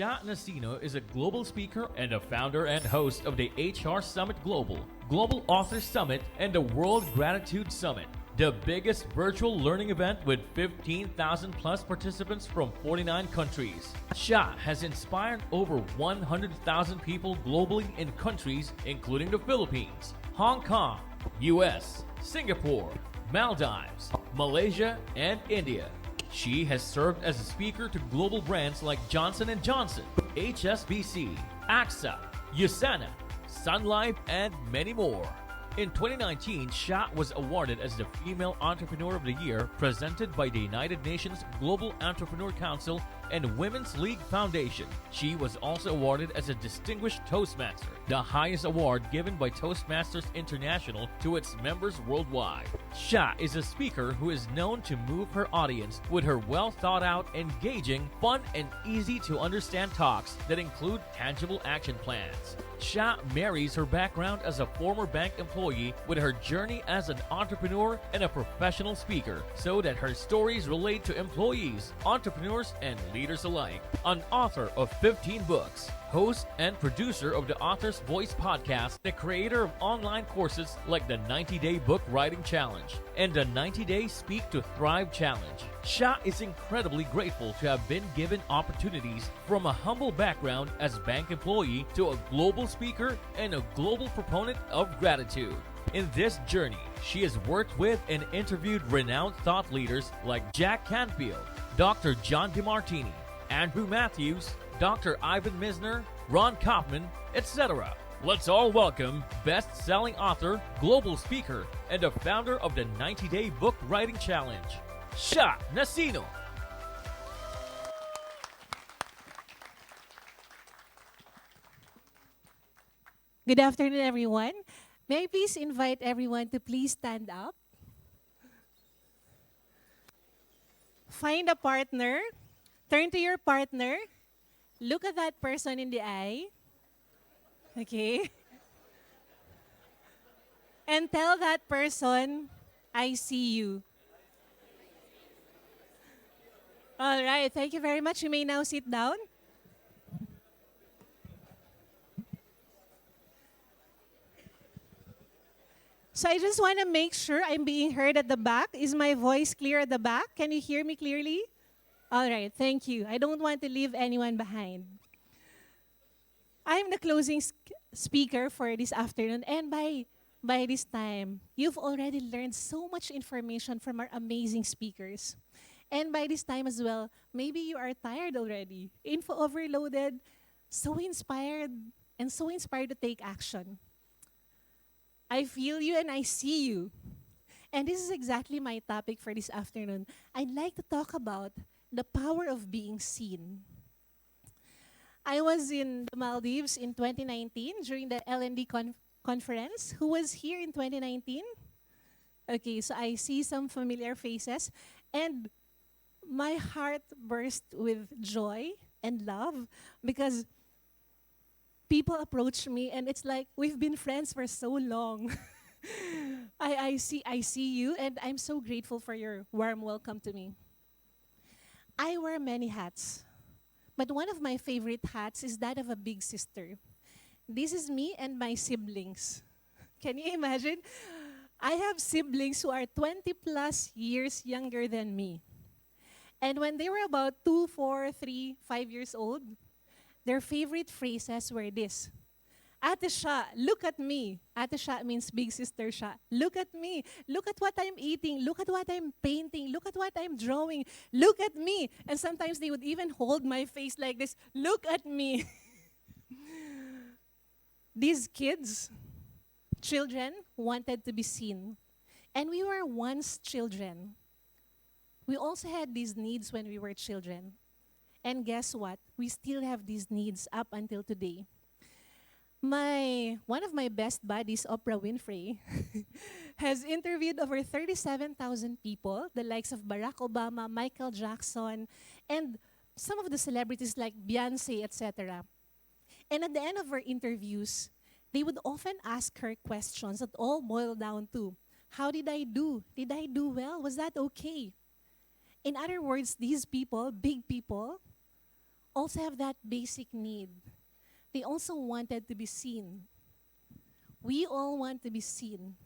Sha Nacino is a global speaker and a founder and host of the HR Summit Global Authors Summit, and the World Gratitude Summit, the biggest virtual learning event with 15,000 plus participants from 49 countries. Sha has inspired over 100,000 people globally in countries including the Philippines, Hong Kong, US, Singapore, Maldives, Malaysia, and India. She has served as a speaker to global brands like Johnson & Johnson, HSBC, AXA, USANA, Sun Life, and many more. In 2019, Sha was awarded as the Female Entrepreneur of the Year presented by the United Nations Global Entrepreneur Council and Women's League Foundation. She was also awarded as a Distinguished Toastmaster, the highest award given by Toastmasters International to its members worldwide. Sha is a speaker who is known to move her audience with her well-thought-out, engaging, fun, and easy-to-understand talks that include tangible action plans. Sha marries her background as a former bank employee with her journey as an entrepreneur and a professional speaker, so that her stories relate to employees, entrepreneurs, and leaders alike. An author of 15 books, host and producer of the Author's Voice podcast, the creator of online courses like the 90-Day Book Writing Challenge and the 90-Day Speak to Thrive Challenge. Sha is incredibly grateful to have been given opportunities from a humble background as bank employee to a global speaker and a global proponent of gratitude. In this journey, she has worked with and interviewed renowned thought leaders like Jack Canfield, Dr. John DeMartini, Andrew Matthews, Dr. Ivan Misner, Ron Kaufman, etc. Let's all welcome best-selling author, global speaker, and the founder of the 90-Day Book Writing Challenge, Sha Nacino. Good afternoon, everyone. May I please invite everyone to please stand up. Find a partner. Turn to your partner. Look at that person in the eye. Okay? And tell that person, I see you. All right. Thank you very much. You may now sit down. So I just want to make sure I'm being heard at the back. Is my voice clear at the back? Can you hear me clearly? All right, thank you. I don't want to leave anyone behind. I'm the closing speaker for this afternoon, and by this time, you've already learned so much information from our amazing speakers. And by this time as well, maybe you are tired already, info overloaded, so inspired to take action. I feel you and I see you. And this is exactly my topic for this afternoon. I'd like to talk about the power of being seen. I was in the Maldives in 2019 during the L&D conference. Who was here in 2019? Okay, so I see some familiar faces. And my heart burst with joy and love because people approach me and it's like we've been friends for so long. I see you, and I'm so grateful for your warm welcome to me. I wear many hats, but one of my favorite hats is that of a big sister. This is me and my siblings. Can you imagine? I have siblings who are 20 plus years younger than me. And when they were about 2, 4, 3, 5 years old, their favorite phrases were this: Ate Sha, look at me. Ate Sha means big sister Sha. Look at me. Look at what I'm eating. Look at what I'm painting. Look at what I'm drawing. Look at me. And sometimes they would even hold my face like this. Look at me. These children, wanted to be seen. And we were once children. We also had these needs when we were children. And guess what? We still have these needs up until today. One of my best buddies, Oprah Winfrey, has interviewed over 37,000 people, the likes of Barack Obama, Michael Jackson, and some of the celebrities like Beyonce, etc. And at the end of her interviews, they would often ask her questions that all boil down to, how did I do? Did I do well? Was that okay? In other words, these people, big people, also have that basic need. They also wanted to be seen. We all want to be seen.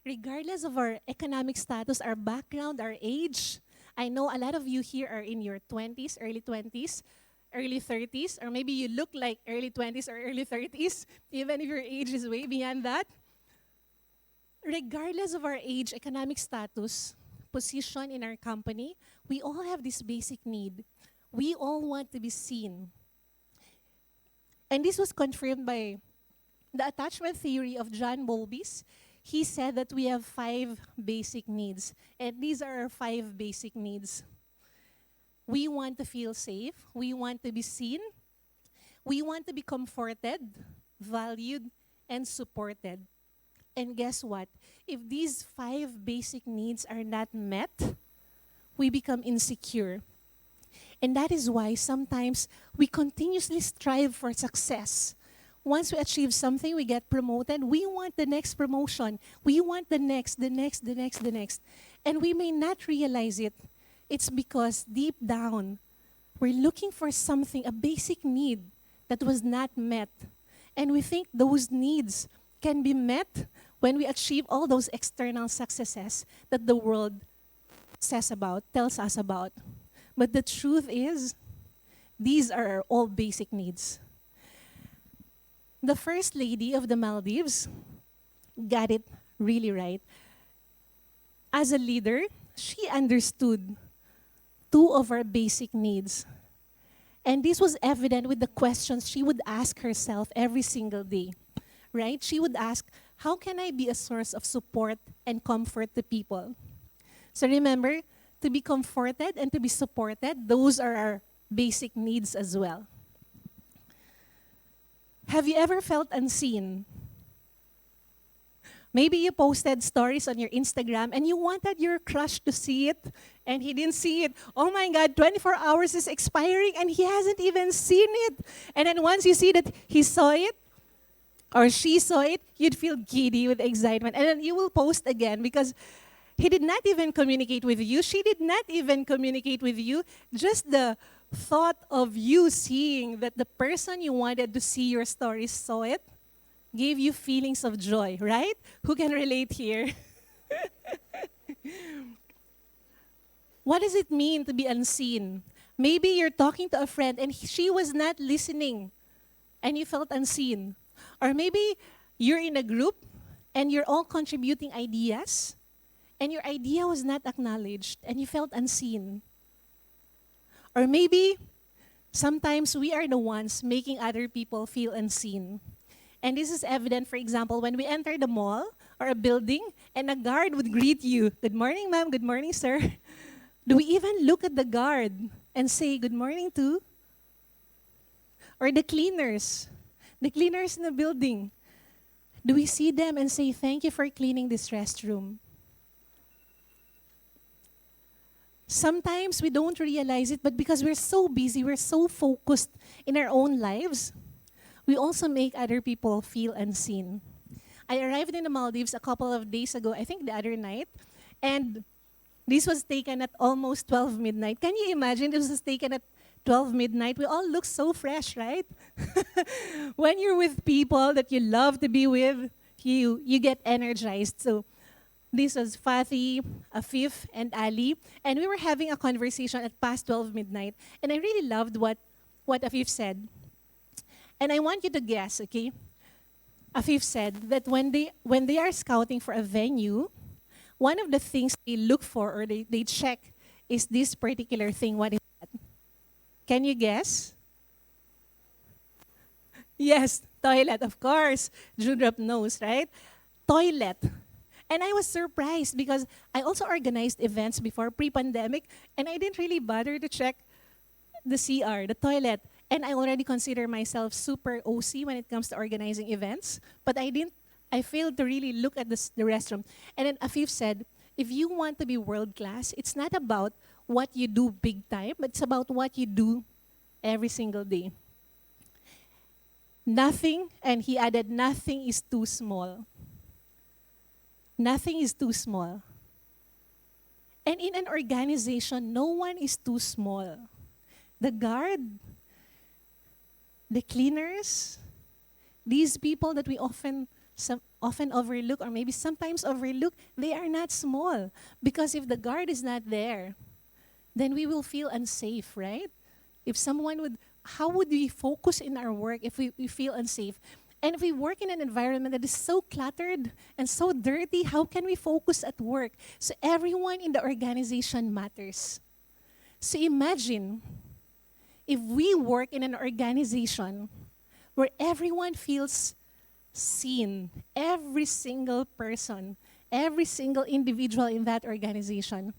Regardless of our economic status, our background, our age. I know a lot of you here are in your 20s, early 30s, or maybe you look like early 20s or early 30s, even if your age is way beyond that. Regardless of our age, economic status, position in our company, we all have this basic need. We all want to be seen. And this was confirmed by the attachment theory of John Bowlby's. He said that we have 5 basic needs. And these are our 5 basic needs. We want to feel safe. We want to be seen. We want to be comforted, valued, and supported. And guess what? If these 5 basic needs are not met, we become insecure. And that is why sometimes we continuously strive for success. Once we achieve something, we get promoted, we want the next promotion. We want the next. And we may not realize it. It's because deep down, we're looking for something, a basic need that was not met. And we think those needs can be met when we achieve all those external successes that the world tells us about. But the truth is, these are all basic needs. The First Lady of the Maldives got it really right. As a leader, she understood 2 of our basic needs. And this was evident with the questions she would ask herself every single day, right? She would ask, how can I be a source of support and comfort to people? So remember, to be comforted and to be supported, those are our basic needs as well. Have you ever felt unseen? Maybe you posted stories on your Instagram and you wanted your crush to see it and he didn't see it. Oh my God, 24 hours is expiring and he hasn't even seen it. And then once you see that he saw it or she saw it, you'd feel giddy with excitement. And then you will post again because he did not even communicate with you. She did not even communicate with you. Just the thought of you seeing that the person you wanted to see your stories saw it gave you feelings of joy, right? Who can relate here? What does it mean to be unseen? Maybe you're talking to a friend and she was not listening and you felt unseen. Or maybe you're in a group and you're all contributing ideas and your idea was not acknowledged and you felt unseen. Or maybe sometimes we are the ones making other people feel unseen. And this is evident, for example, when we enter the mall or a building and a guard would greet you, "Good morning, ma'am. Good morning, sir." Do we even look at the guard and say, "Good morning," too? Or the cleaners in the building. Do we see them and say, "Thank you for cleaning this restroom"? Sometimes we don't realize it, but because we're so busy, we're so focused in our own lives, we also make other people feel unseen. I arrived in the Maldives a couple of days ago, I think the other night, and this was taken at almost 12 midnight. Can you imagine this was taken at 12 midnight? We all look so fresh, right? When you're with people that you love to be with, you get energized. So this was Fatih, Afif, and Ali, and we were having a conversation at past 12 midnight, and I really loved what Afif said. And I want you to guess, okay? Afif said that when they are scouting for a venue, one of the things they look for or they check is this particular thing. What is that? Can you guess? Yes, toilet, of course. Judrop knows, right? Toilet. And I was surprised because I also organized events before pre-pandemic and I didn't really bother to check the CR, the toilet. And I already consider myself super OC when it comes to organizing events, but I failed to really look at the restroom. And then Afif said, if you want to be world class, it's not about what you do big time, but it's about what you do every single day. Nothing, and he added, nothing is too small. Nothing is too small. And in an organization, no one is too small. The guard, the cleaners, these people that we often overlook or maybe sometimes overlook, they are not small. Because if the guard is not there, then we will feel unsafe, right? If someone would, how would we focus in our work if we feel unsafe? And if we work in an environment that is so cluttered and so dirty, how can we focus at work? So everyone in the organization matters. So imagine if we work in an organization where everyone feels seen, every single person, every single individual in that organization,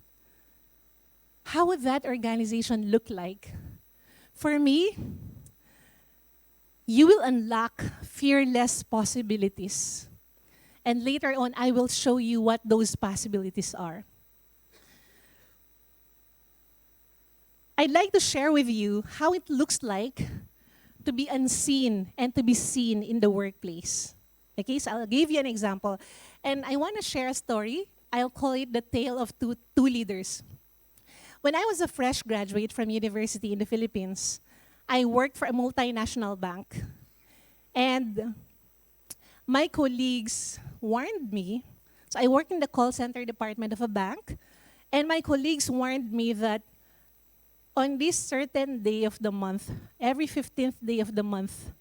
how would that organization look like? For me, you will unlock fearless possibilities. And later on, I will show you what those possibilities are. I'd like to share with you how it looks like to be unseen and to be seen in the workplace. Okay, so I'll give you an example. And I want to share a story. I'll call it the tale of two leaders. When I was a fresh graduate from university in the Philippines, I worked for a multinational bank. And my colleagues warned me. So I worked in the call center department of a bank. And my colleagues warned me that on this certain day of the month, every 15th day of the month,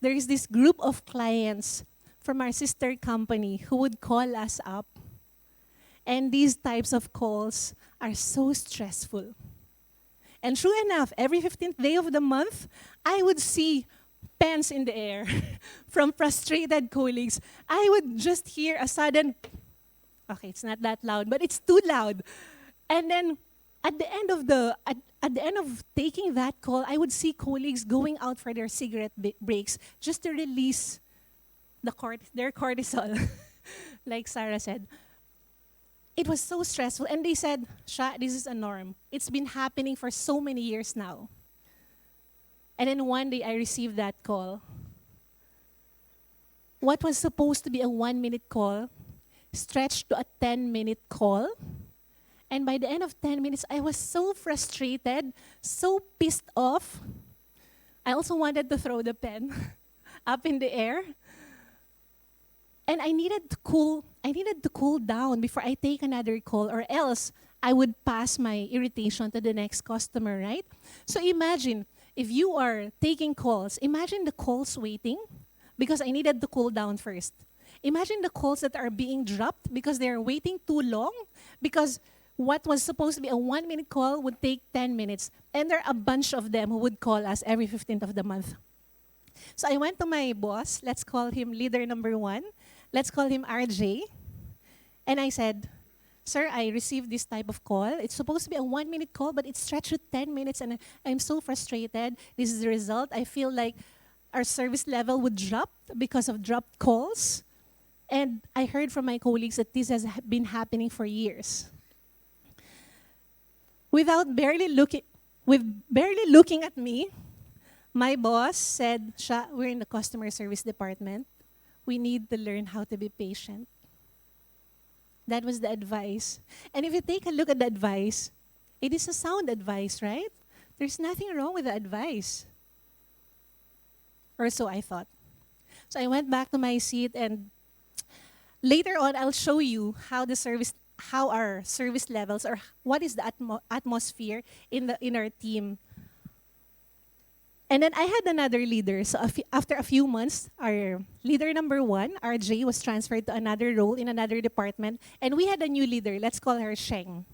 there is this group of clients from our sister company who would call us up. And these types of calls are so stressful. And true enough, every 15th day of the month, I would see pens in the air from frustrated colleagues. I would just hear a sudden, okay, it's not that loud, but it's too loud. And then at the end of taking that call, I would see colleagues going out for their cigarette breaks just to release their cortisol, like Sarah said. It was so stressful. And they said, Sha, this is a norm. It's been happening for so many years now. And then one day I received that call. What was supposed to be a 1-minute call stretched to a 10-minute call. And by the end of 10 minutes, I was so frustrated, so pissed off. I also wanted to throw the pen up in the air. And I needed to cool down before I take another call, or else I would pass my irritation to the next customer, right? So imagine, if you are taking calls, imagine the calls waiting because I needed to cool down first. Imagine the calls that are being dropped because they're waiting too long, because what was supposed to be a 1-minute call would take 10 minutes. And there are a bunch of them who would call us every 15th of the month. So I went to my boss, let's call him leader number 1. Let's call him RJ. And I said, sir, I received this type of call. It's supposed to be a 1-minute call, but it's stretched to 10 minutes, and I'm so frustrated. This is the result. I feel like our service level would drop because of dropped calls. And I heard from my colleagues that this has been happening for years. With barely looking at me, my boss said, Sha, we're in the customer service department. We need to learn how to be patient. That was the advice. And if you take a look at the advice, it is a sound advice, right? There's nothing wrong with the advice. Or so I thought. So I went back to my seat, and later on, I'll show you how our service levels, or what is the atmosphere in our team. And then I had another leader. So after a few months, our leader number 1, RJ, was transferred to another role in another department. And we had a new leader. Let's call her Sheng.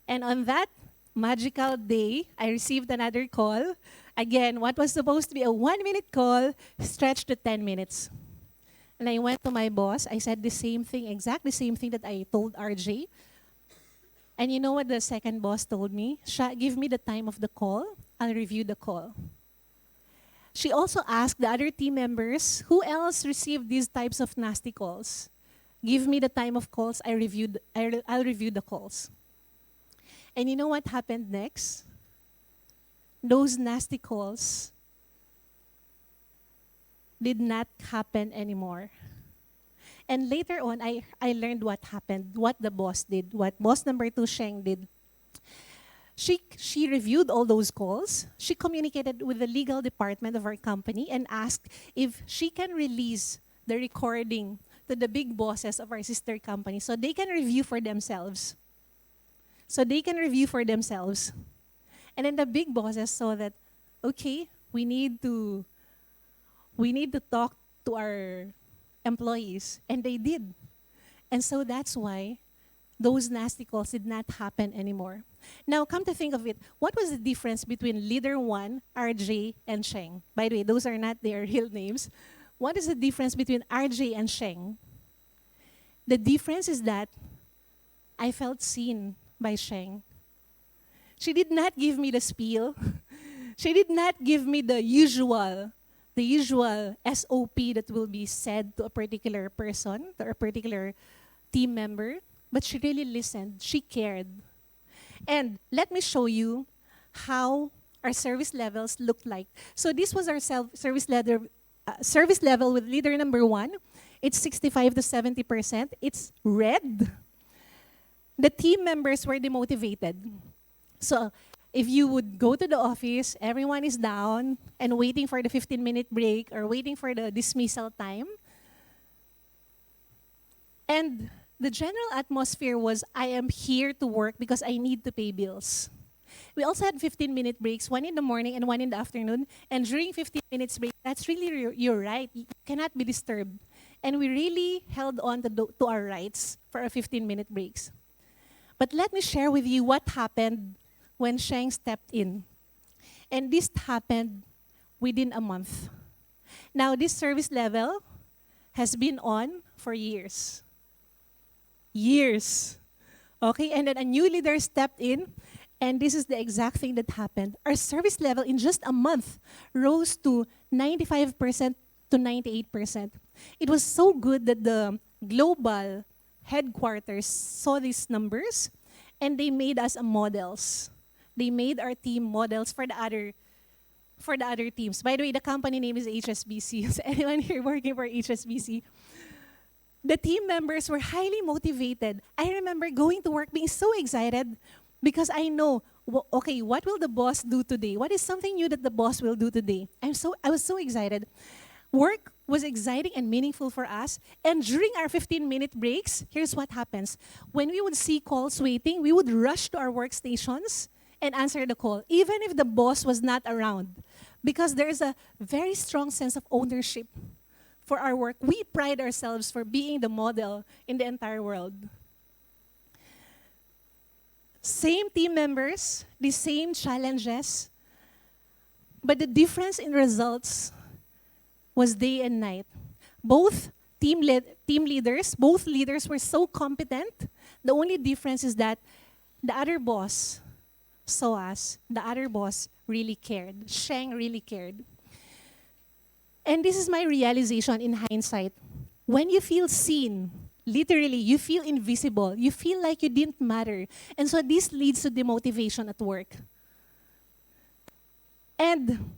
And on that magical day, I received another call. Again, what was supposed to be a 1-minute call stretched to 10 minutes. And I went to my boss. I said the same thing, exactly the same thing that I told RJ. And you know what the second boss told me? Sha, give me the time of the call. I'll review the call. She also asked the other team members, who else received these types of nasty calls? Give me the time of calls, I'll review the calls. And you know what happened next? Those nasty calls did not happen anymore. And later on, I learned what happened, what the boss did, what boss number 2, Sheng, did. She reviewed all those calls. She communicated with the legal department of our company and asked if she can release the recording to the big bosses of our sister company so they can review for themselves. So they can review for themselves. And then the big bosses saw that, okay, we need to talk to our employees. And they did. And so that's why those nasty calls did not happen anymore. Now, come to think of it, what was the difference between Leader 1, RJ, and Sheng? By the way, those are not their real names. What is the difference between RJ and Sheng? The difference is that I felt seen by Sheng. She did not give me the spiel. She did not give me the usual SOP that will be said to a particular person, to a particular team member, but she really listened. She cared. And let me show you how our service levels looked like. So this was our service level with leader number 1. It's 65 to 70%. It's red. The team members were demotivated. So if you would go to the office, everyone is down and waiting for the 15-minute break or waiting for the dismissal time. And the general atmosphere was, I am here to work because I need to pay bills. We also had 15-minute breaks, one in the morning and one in the afternoon. And during 15 minutes break, that's really your right. You cannot be disturbed. And we really held on to our rights for our 15-minute breaks. But let me share with you what happened when Sheng stepped in. And this happened within a month. Now, this service level has been on for years. Years. Okay, and then a new leader stepped in, and this is the exact thing that happened. Our service level in just a month rose to 95% to 98%. It was so good that the global headquarters saw these numbers, and they made us models. They made our team models for the other teams. By the way, the company name is HSBC. So anyone here working for HSBC? The team members were highly motivated. I remember going to work being so excited because I know, okay, what will the boss do today? What is something new that the boss will do today? I was so excited. Work was exciting and meaningful for us. And during our 15-minute breaks, here's what happens. When we would see calls waiting, we would rush to our workstations and answer the call, even if the boss was not around. Because there's a very strong sense of ownership for our work. We pride ourselves for being the model in the entire world. Same team members, the same challenges, but the difference in results was day and night. Both team leaders, both leaders were so competent. The only difference is that the other boss saw us. The other boss really cared. Sheng really cared. And this is my realization in hindsight. When you feel seen, literally, you feel invisible. You feel like you didn't matter. And so this leads to demotivation at work. And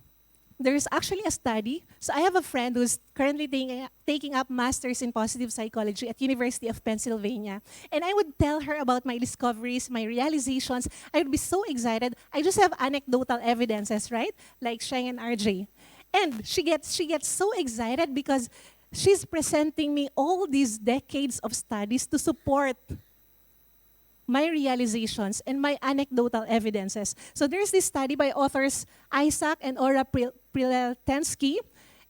there's actually a study. So I have a friend who's currently taking up Masters in Positive Psychology at University of Pennsylvania. And I would tell her about my discoveries, my realizations. I would be so excited. I just have anecdotal evidences, right? Like Sheng and RJ. And she gets so excited because she's presenting me all these decades of studies to support my realizations and my anecdotal evidences. So there's this study by authors Isaac and Ora Prilelsky,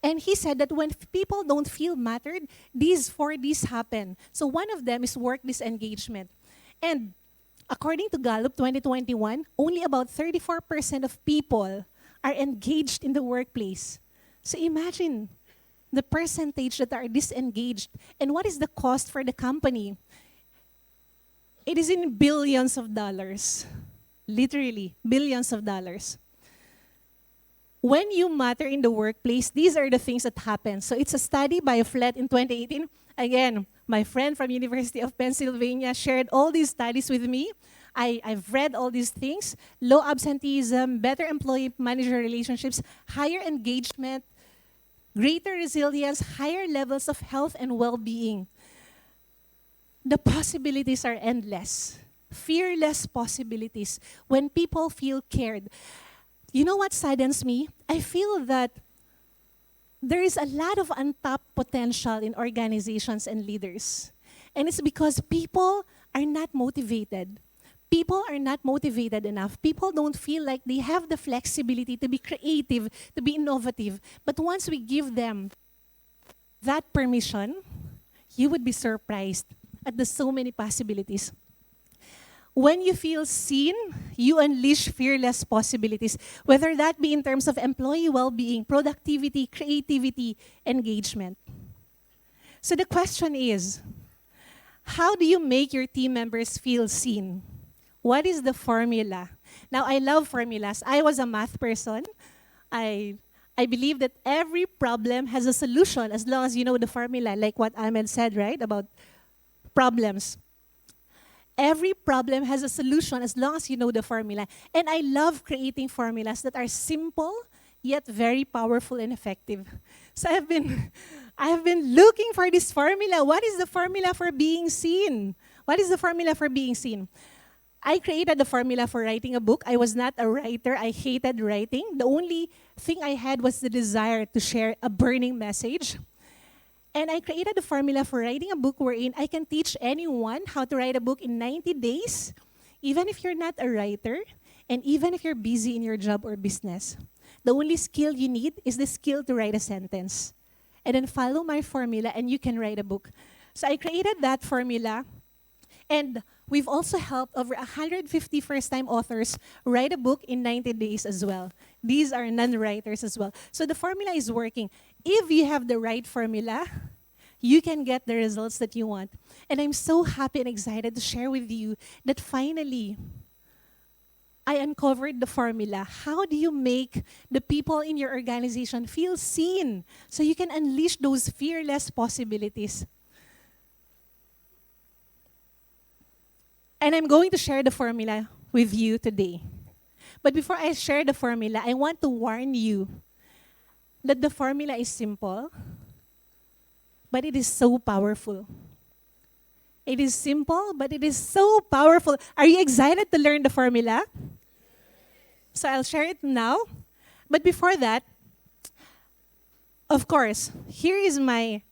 and he said that when people don't feel mattered, these happen. So one of them is work disengagement. And according to Gallup 2021, only about 34% of people are engaged in the workplace. So imagine the percentage that are disengaged. And what is the cost for the company? It is in billions of dollars. Literally, billions of dollars. When you matter in the workplace, these are the things that happen. So it's a study by Flett in 2018. Again, my friend from University of Pennsylvania shared all these studies with me. I've read all these things. Low absenteeism, better employee-manager relationships, higher engagement, greater resilience, higher levels of health and well-being. The possibilities are endless. fearless possibilities, when people feel cared. You know what saddens me? I feel that there is a lot of untapped potential in organizations and leaders. And it's because people are not motivated. People are not motivated enough. People don't feel like they have the flexibility to be creative, to be innovative. But once we give them that permission, you would be surprised at the so many possibilities. When you feel seen, you unleash fearless possibilities, whether that be in terms of employee well-being, productivity, creativity, engagement. So the question is, how do you make your team members feel seen? What is the formula? Now, I love formulas. I was a math person. I believe that every problem has a solution as long as you know the formula, like what Ahmed said, right, about problems. Every problem has a solution as long as you know the formula. And I love creating formulas that are simple, yet very powerful and effective. So I have been looking for this formula. What is the formula for being seen? What is the formula for being seen? I created the formula for writing a book. I was not a writer. I hated writing. The only thing I had was the desire to share a burning message. And I created a formula for writing a book wherein I can teach anyone how to write a book in 90 days, even if you're not a writer, and even if you're busy in your job or business. The only skill you need is the skill to write a sentence. And then follow my formula and you can write a book. So I created that formula, and we've also helped over 150 first-time authors write a book in 90 days as well. These are non-writers as well. So the formula is working. If you have the right formula, you can get the results that you want. And I'm so happy and excited to share with you that finally, I uncovered the formula. How do you make the people in your organization feel seen so you can unleash those fearless possibilities? And I'm going to share the formula with you today. But before I share the formula, I want to warn you that the formula is simple, but it is so powerful. It is simple, but it is so powerful. Are you excited to learn the formula? So I'll share it now. But before that, of course, here is my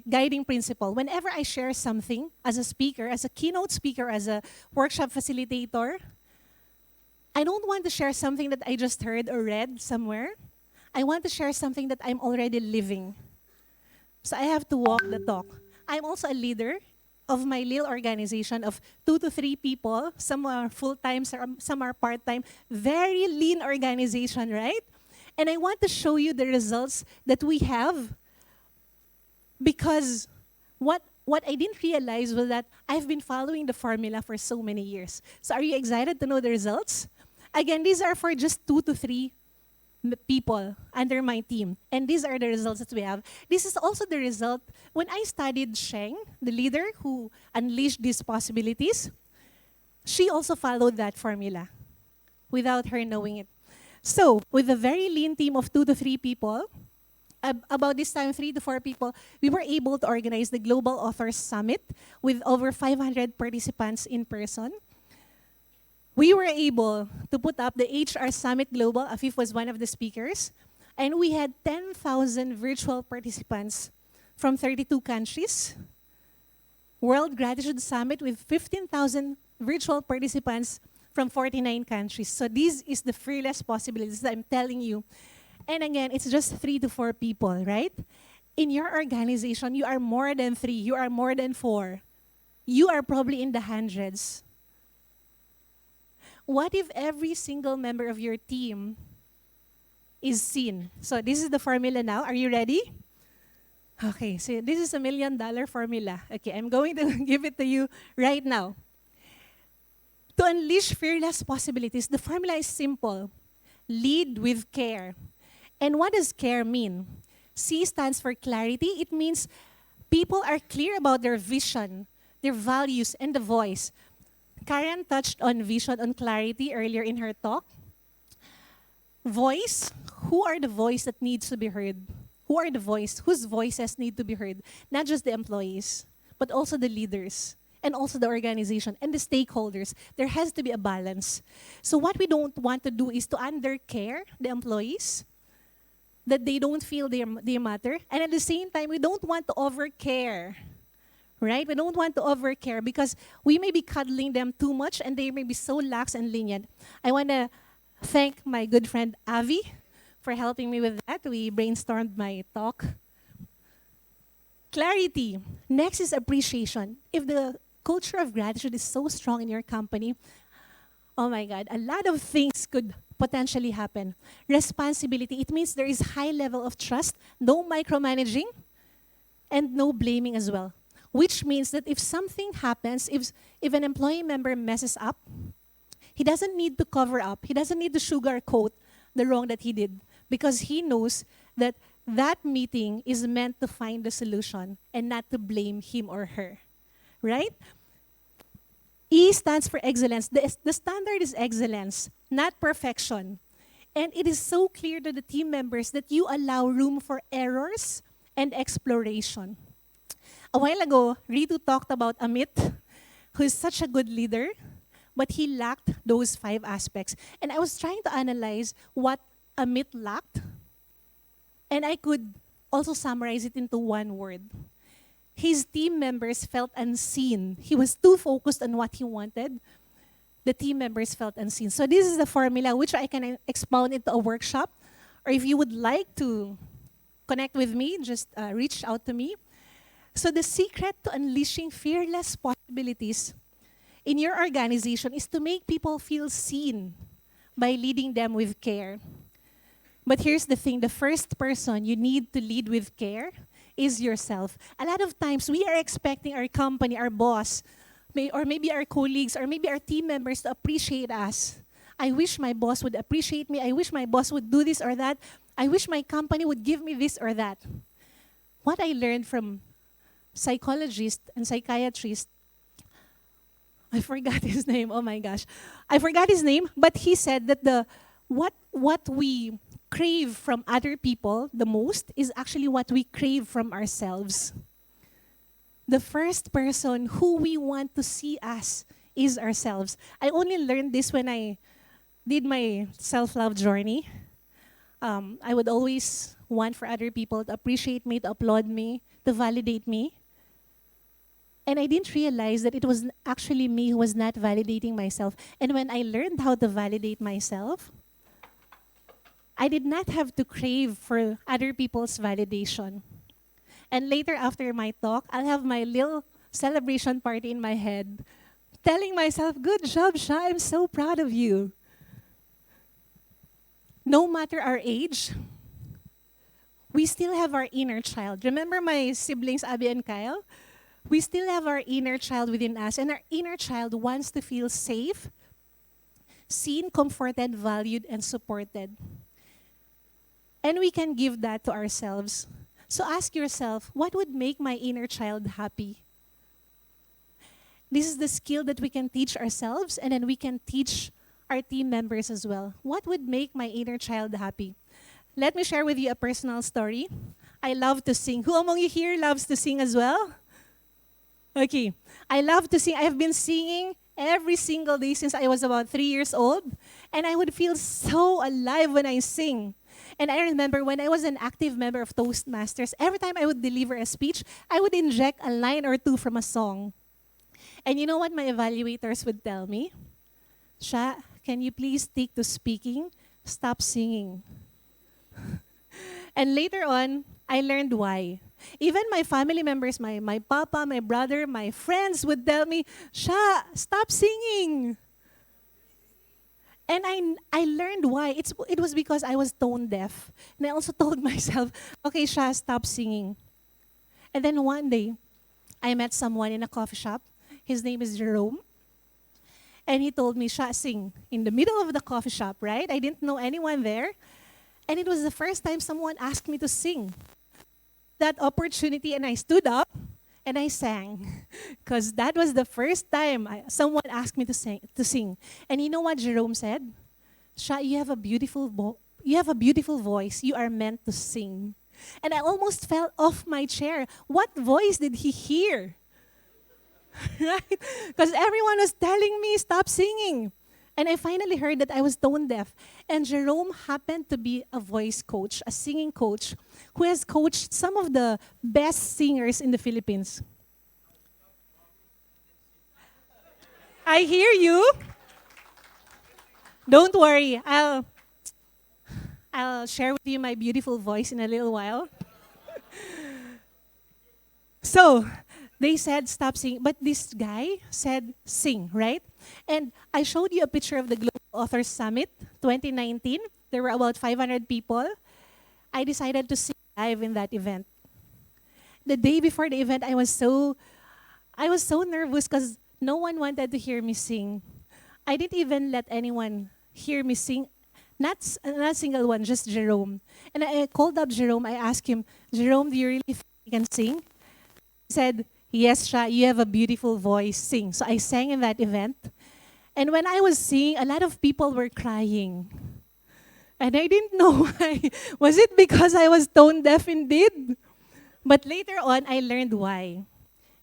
guiding principle. Whenever I share something as a speaker, as a keynote speaker, as a workshop facilitator, I don't want to share something that I just heard or read somewhere. I want to share something that I'm already living. So I have to walk the talk. I'm also a leader of my little organization of 2 to 3 people. Some are full-time, some are part-time. Very lean organization, right? And I want to show you the results that we have, because what I didn't realize was that I've been following the formula for so many years. So are you excited to know the results? Again, these are for just 2 to 3 people under my team. And these are the results that we have. This is also the result when I studied Sheng, the leader who unleashed these possibilities. She also followed that formula without her knowing it. So with a very lean team of 2 to 3 people, about this time, 3 to 4 people, we were able to organize the Global Authors Summit with over 500 participants in person. We were able to put up the HR Summit Global. Afif was one of the speakers. And we had 10,000 virtual participants from 32 countries. World Gratitude Summit with 15,000 virtual participants from 49 countries. So this is the fearless possibilities that I'm telling you. And again, it's just 3 to 4 people, right? In your organization, you are more than 3. You are more than 4. You are probably in the hundreds. What if every single member of your team is seen? So this is the formula now. Are you ready? Okay, so this is $1 million formula. Okay, I'm going to give it to you right now. To unleash fearless possibilities, the formula is simple. Lead with care. And what does care mean? C stands for clarity. It means people are clear about their vision, their values, and the voice. Karen touched on vision, on clarity earlier in her talk. Voice, who are the voice that needs to be heard? Who are the voice? Whose voices need to be heard? Not just the employees, but also the leaders and also the organization and the stakeholders. There has to be a balance. So what we don't want to do is to undercare the employees, that they don't feel they matter. And at the same time, we don't want to overcare, right? We don't want to overcare because we may be cuddling them too much and they may be so lax and lenient. I want to thank my good friend Avi for helping me with that. We brainstormed my talk. Clarity. Next is appreciation. If the culture of gratitude is so strong in your company, oh my God, a lot of things could potentially happen. Responsibility. It means there is high level of trust, no micromanaging, and no blaming as well. Which means that if something happens, if an employee member messes up, he doesn't need to cover up. He doesn't need to sugarcoat the wrong that he did because he knows that that meeting is meant to find the solution and not to blame him or her, right? E stands for excellence. The standard is excellence, not perfection. And it is so clear to the team members that you allow room for errors and exploration. A while ago, Ritu talked about Amit, who is such a good leader, but he lacked those 5 aspects. And I was trying to analyze what Amit lacked, and I could also summarize it into one word. His team members felt unseen. He was too focused on what he wanted. The team members felt unseen. So this is the formula which I can expound into a workshop. Or if you would like to connect with me, just reach out to me. So the secret to unleashing fearless possibilities in your organization is to make people feel seen by leading them with care. But here's the thing, the first person you need to lead with care is yourself. A lot of times we are expecting our company, our boss, or maybe our colleagues, or maybe our team members to appreciate us. I wish my boss would appreciate me. I wish my boss would do this or that. I wish my company would give me this or that. What I learned from psychologists and psychiatrists, I forgot his name, oh my gosh. I forgot his name, but he said that what we crave from other people the most is actually what we crave from ourselves. The first person who we want to see us is ourselves. I only learned this when I did my self-love journey. I would always want for other people to appreciate me, to applaud me, to validate me. And I didn't realize that it was actually me who was not validating myself. And when I learned how to validate myself, I did not have to crave for other people's validation. And later after my talk, I'll have my little celebration party in my head, telling myself, good job, Sha, I'm so proud of you. No matter our age, we still have our inner child. Remember my siblings, Abby and Kyle? We still have our inner child within us, and our inner child wants to feel safe, seen, comforted, valued, and supported. And we can give that to ourselves. So ask yourself, what would make my inner child happy? This is the skill that we can teach ourselves, and then we can teach our team members as well. What would make my inner child happy? Let me share with you a personal story. I love to sing. Who among you here loves to sing as well? Okay. I love to sing. I have been singing every single day since I was about 3 years old, and I would feel so alive when I sing. And I remember when I was an active member of Toastmasters, every time I would deliver a speech, I would inject a line or two from a song. And you know what my evaluators would tell me? Sha, can you please stick to speaking? Stop singing. And later on, I learned why. Even my family members, my papa, my brother, my friends would tell me, Sha, stop singing. And I learned why. It was because I was tone deaf. And I also told myself, okay, Sha, stop singing. And then one day, I met someone in a coffee shop. His name is Jerome. And he told me, Sha, sing. In the middle of the coffee shop, right? I didn't know anyone there. And it was the first time someone asked me to sing. That opportunity, and I stood up and I sang. Because that was the first time someone asked me to sing. And you know what Jerome said? Sha, you have a beautiful voice. You are meant to sing. And I almost fell off my chair. What voice did he hear? right? Because everyone was telling me, stop singing. And I finally heard that I was tone deaf. And Jerome happened to be a voice coach, a singing coach, who has coached some of the best singers in the Philippines. I hear you. Don't worry. I'll share with you my beautiful voice in a little while. So, they said stop singing, but this guy said sing, right? And I showed you a picture of the Global Authors Summit 2019. There were about 500 people. I decided to sing live in that event. The day before the event, I was so nervous because no one wanted to hear me sing. I didn't even let anyone hear me sing. Not a single one, just Jerome. And I called up Jerome. I asked him, Jerome, do you really think you can sing? He said, yes, Sha, you have a beautiful voice, sing. So I sang in that event. And when I was singing, a lot of people were crying. And I didn't know why. Was it because I was tone deaf indeed? But later on, I learned why.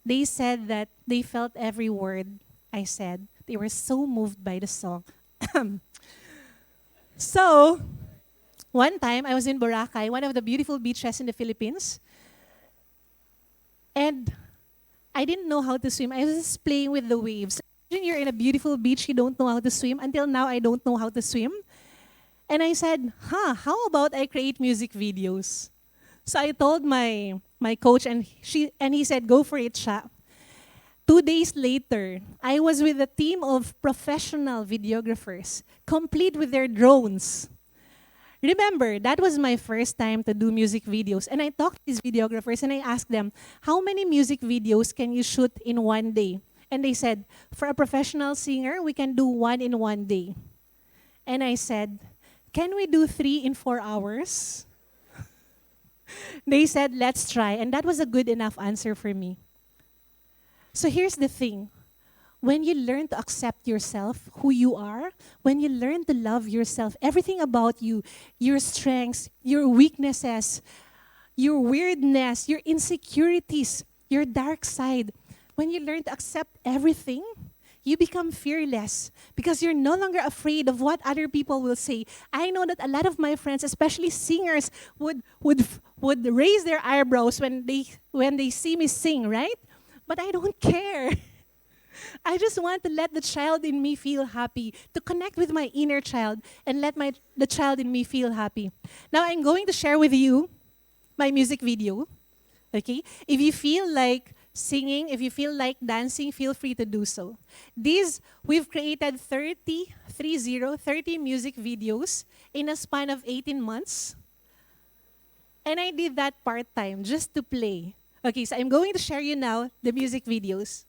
They said that they felt every word I said. They were so moved by the song. So, one time, I was in Boracay, one of the beautiful beaches in the Philippines. And I didn't know how to swim. I was just playing with the waves. Imagine you're in a beautiful beach, you don't know how to swim. Until now, I don't know how to swim. And I said, how about I create music videos? So I told my coach, and he said, go for it, Sha. 2 days later, I was with a team of professional videographers, complete with their drones. Remember, that was my first time to do music videos. And I talked to these videographers and I asked them, how many music videos can you shoot in one day? And they said, for a professional singer, we can do 1 in 1 day. And I said, can we do 3 in 4 hours? They said, let's try. And that was a good enough answer for me. So here's the thing. When you learn to accept yourself, who you are, when you learn to love yourself, everything about you, your strengths, your weaknesses, your weirdness, your insecurities, your dark side, when you learn to accept everything, you become fearless because you're no longer afraid of what other people will say. I know that a lot of my friends, especially singers, would raise their eyebrows when they see me sing, right? But I don't care. I just want to let the child in me feel happy, to connect with my inner child and let the child in me feel happy. Now I'm going to share with you my music video. Okay? If you feel like singing, if you feel like dancing, feel free to do so. We've created 30 music videos in a span of 18 months. And I did that part-time just to play. Okay, so I'm going to share you now the music videos.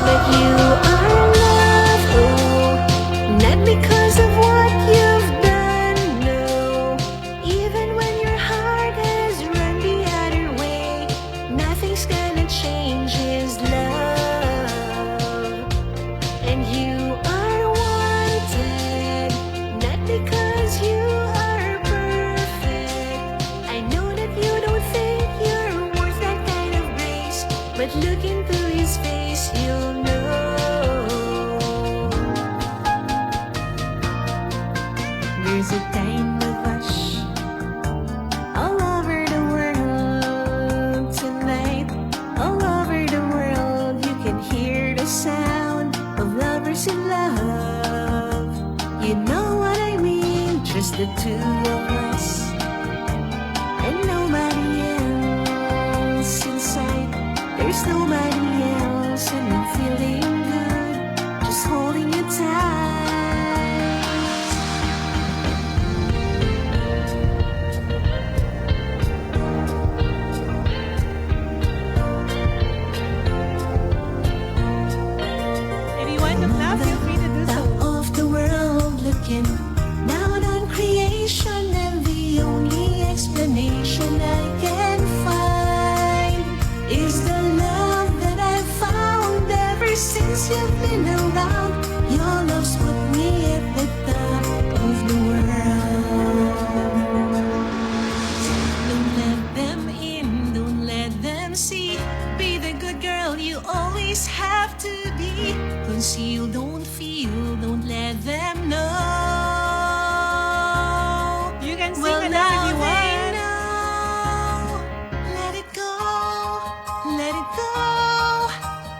But you are loved, oh, not because of what you've done, no. Even when your heart has run the other way, nothing's gonna change His love. And you are wanted, not because you are perfect. I know that you don't think you're worth that kind of grace, but look into His face, you'll know. There's a kind of hush all over the world tonight. All over the world, you can hear the sound of lovers in love. You know what I mean? Just the two of us and nobody else inside. There's nobody else, and I'm feeling good, just holding you tight. If you want to clap, feel free to do so. Top of the world, looking down on creation, and the only explanation I can find is the love that I've found ever since you've been around. Your love's Be the good girl you always have to be. Conceal, don't feel, don't let them know. You can sing Well, along now if you they want. know. Let it go, let it go.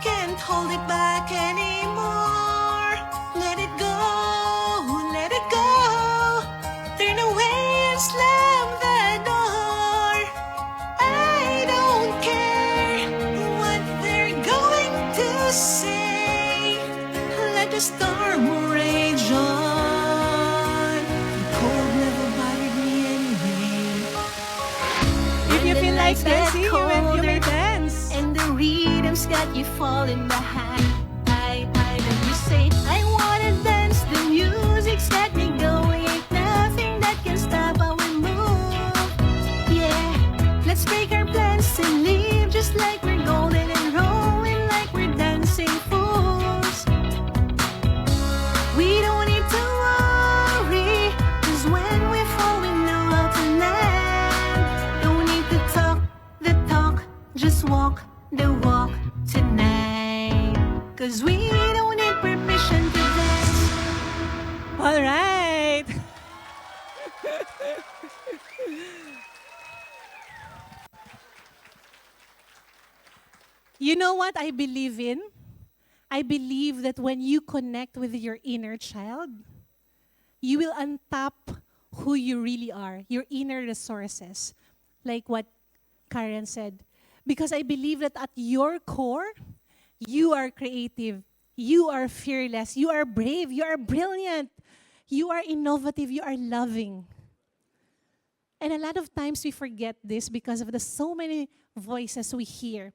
Can't hold it back anymore. Let it go, let it go. Turn away and slam the door. I don't care what they're going to say. Let the storm rage on. The cold never bothered me anyway. If you feel like dancing, you may colder, dance. and the rhythm's got you falling behind. I let you say, I wanna dance. The music's got me going. Ain't nothing that can stop our move. Yeah, let's break our plans and live just like we're golden and rolling like we're dancing fools. We don't need to worry, 'cause when we fall, we know how to land. Don't need to talk the talk, just walk the walk tonight. 'Cause we don't need permission to dance. All right. You know what I believe in? I believe that when you connect with your inner child, you will untap who you really are, your inner resources, like what Karen said. Because I believe that at your core, you are creative, you are fearless, you are brave, you are brilliant, you are innovative, you are loving. And a lot of times we forget this because of the so many voices we hear.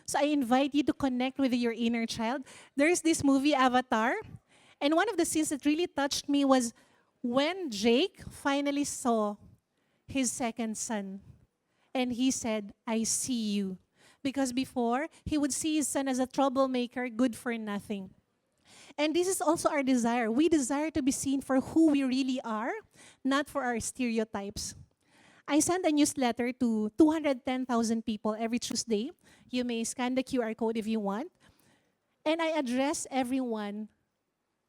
So I invite you to connect with your inner child. There's this movie, Avatar, and one of the scenes that really touched me was when Jake finally saw his second son. And he said, I see you. Because before, he would see his son as a troublemaker, good for nothing. And this is also our desire. We desire to be seen for who we really are, not for our stereotypes. I send a newsletter to 210,000 people every Tuesday. You may scan the QR code if you want. And I address everyone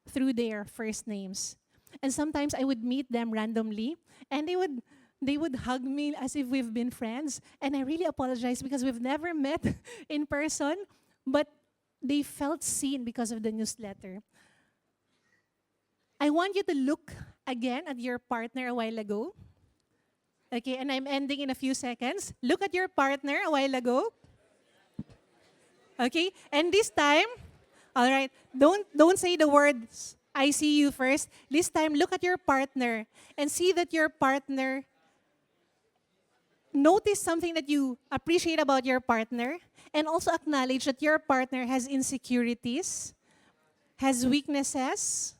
through their first names. And sometimes I would meet them randomly, and they would hug me as if we've been friends. And I really apologize because we've never met in person, but they felt seen because of the newsletter. I want you to look again at your partner a while ago. Okay, and I'm ending in a few seconds. Look at your partner a while ago. Okay, and this time, all right, don't say the words I see you first. This time, look at your partner and see that your partner, notice something that you appreciate about your partner, and also acknowledge that your partner has insecurities, has weaknesses,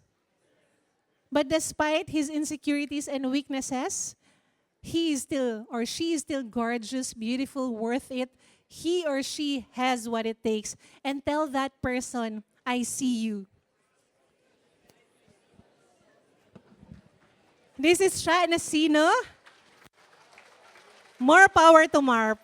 but despite his insecurities and weaknesses, he is still or she is still gorgeous, beautiful, worth it. He or she has what it takes. And tell that person, I see you. This is Sha Nacino. More power to Marp.